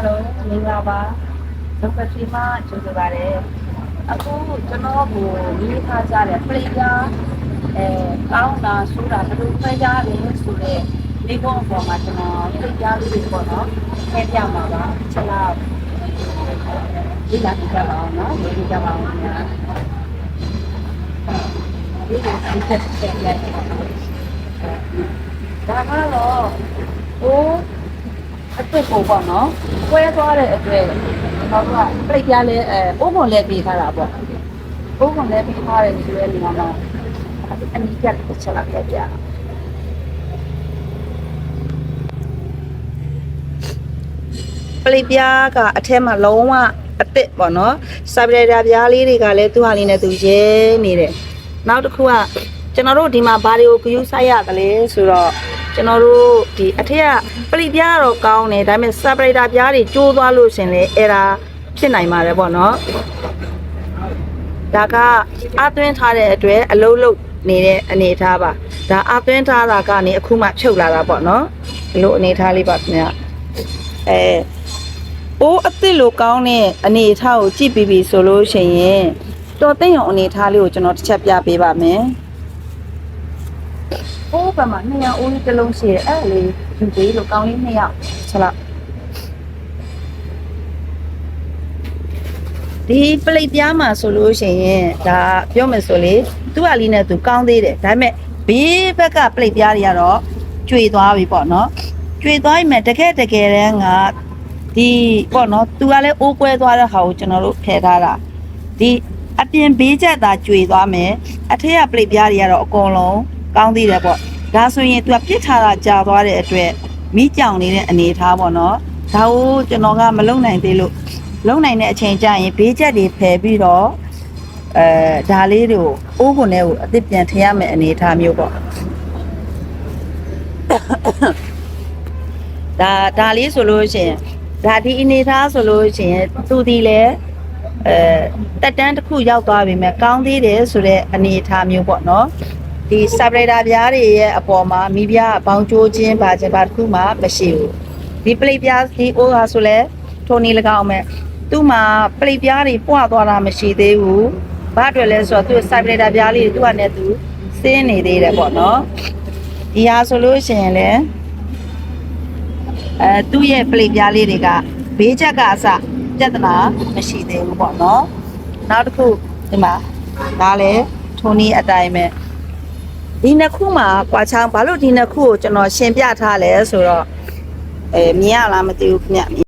Hello မင်္ဂလာပါဇုတ်ပတိမကျိုးဆိုပါတယ်အခုကျွန်တော်ကိုရေးထားကြတဲ့ပရိယာကောင်းတာဆိုတာဘယ်လိုဖွဲ့ကြလဲဆိုတော့ဒီဘုံပေါ်မှာကျွန်တော်ပရိယာလေးတွေပေါ့နော်ထည့်ပြမှာပါချက်လောက်ဒီလာကြပါအောင်နော်ဒီကြပါအောင်ညာဒီကိုဆက်ဆက်လိုက်ဒါကတော့ဟိုးအစ်စ်ကိုပေါ့နော်ကွဲသွားတဲ့အတွက်တော့ကပြိတ်ပြလဲအိုးခွန်လဲပေးထားတာပေါ့အိုးခွန်လဲပေးထားတယ်ဆိုတဲ့နေရာမှာအနိကတစ်ချက်လောက်ပြပြပလိပြားကအထက်မှာလုံးဝအစ်စ်ပေါ့နော်စာပရတာပြားလေးတွေကလည်းသူ့ဟာလေးနဲ့သူရဲနေတယ်နောက်တစ်ခုကကျွန်တော်တို့ဒီမှာဘာတွေကိုဂရုစိုက်ရတယ်လဲဆိုတော့ကျွန်တော်တို့ဒီအထက်ကပလိပြားတော့ကောင်းတယ်ဒါပေမဲ့စပရိုက်တာပြားတွေကျိုးသွားလို့ရှင်လေအဲ့ဒါဖြစ်နိုင်ပါတယ်ပေါ့နော်ဒါကအသွင်းထားတဲ့အတွက်အလုံးလုံးနေတဲ့အနေအထားပါဒါအသွင်းထားတာကနေအခုမှဖြုတ်လာတာပေါ့နော်ဒီလိုအနေအထားလေးပါခင်ဗျအိုးအစ်စ်လိုကောင်းတဲ့အနေအထားကိုကြည့်ပြီးပြီဆိုလို့ရှိရင်တော်သိမ့်ရုံအနေအထားလေးကိုကျွန်တော်တစ်ချက်ပြပေးပါမယ်အိုးပါမှာ2ယောက်အိုးတစ်လုံးရှိတယ်အဲ့လေယူပေးလို့ကောင်းလေး2ယောက်ချက်လောက်ဒီပလိတ်ပြားမှာဆိုလို့ရှိရင်ဒါပြောမယ်ဆိုလေသူ့ဟာလေးနဲ့သူကောင်းသေးတယ်ဒါပေမဲ့ဘေးဘက်ကပလိတ်ပြားတွေကတော့ကျွေသွားပြီပေါ့နော်ကျွေသွားပြီမဲ့တကယ်တမ်းကဒီပေါ့နော်သူကလည်းအိုးကွဲသွားတဲ့ဟာကိုကျွန်တော်တို့ဖယ်ထားတာဒီအပြင်ဘေးချက်သာကျွေသွားမယ်အထက်ကပလိတ်ပြားတွေကတော့အကုန်လုံးကောင်းသေးတယ်ပေါ့ဒါဆိုရင်သူကပြစ်ထားတာကြာသွားတဲ့အတွက်မိကြောင်နေတဲ့အနေအထားပေါ့နော်ဒါကိုကျွန်တော်ကမလုံနိုင်သေးလို့လုံနိုင်တဲ့အချိန်ကျရင်ဘေးချက်တွေဖယ်ပြီးတော့ဒါလေးတွေကိုအိုးခွန်ထဲကိုအသစ်ပြန်ထည့်ရမယ့်အနေအထားမျိုးပေါ့ဒါလေးဆိုလို့ရှိရင်ဒါဒီအနေအထားဆိုလို့ရှိရင်သူဒီလေတက်တန်းတစ်ခုရောက်သွားပြီမဲ့ကောင်းသေးတယ်ဆိုတဲ့အနေအထားမျိုးပေါ့နော်ဒီစပရက်တာပြားတွေရဲ့အပေါ်မှာမိပြားဘောင်ကျိုးခြင်းပါခြင်းပါတစ်ခုမှမရှိဘူးဒီပလိတ်ပြားဒီအိုးဟာဆိုလဲထိုနေ၎င်းမဲ့သူ့မှာပလိတ်ပြားတွေပွားသွားတာမရှိသေးဘူးဘာအတွက်လဲဆိုတော့သူ့စပရက်တာပြားလေးသူ့ဟာနဲ့သူစင်းနေသေးတယ်ပေါ့နော်ဒီဟာဆိုလို့ရှိရင်လည်းသူ့ရဲ့ပလိတ်ပြားလေးတွေကဘေးချက်ကအစပြဿနာမရှိသေးဘူးပေါ့နော်နောက်တစ်ခုဒီမှာဒါလည်းထိုနေအတိုင်းပဲဒီနှစ်ခုမှာကွာချောင်းဘာလို့ဒီနှစ်ခုကိုကျွန်တော်ရှင်းပြထားလဲဆိုတော့မြင်ရလားမသိဘူးခင်ဗျ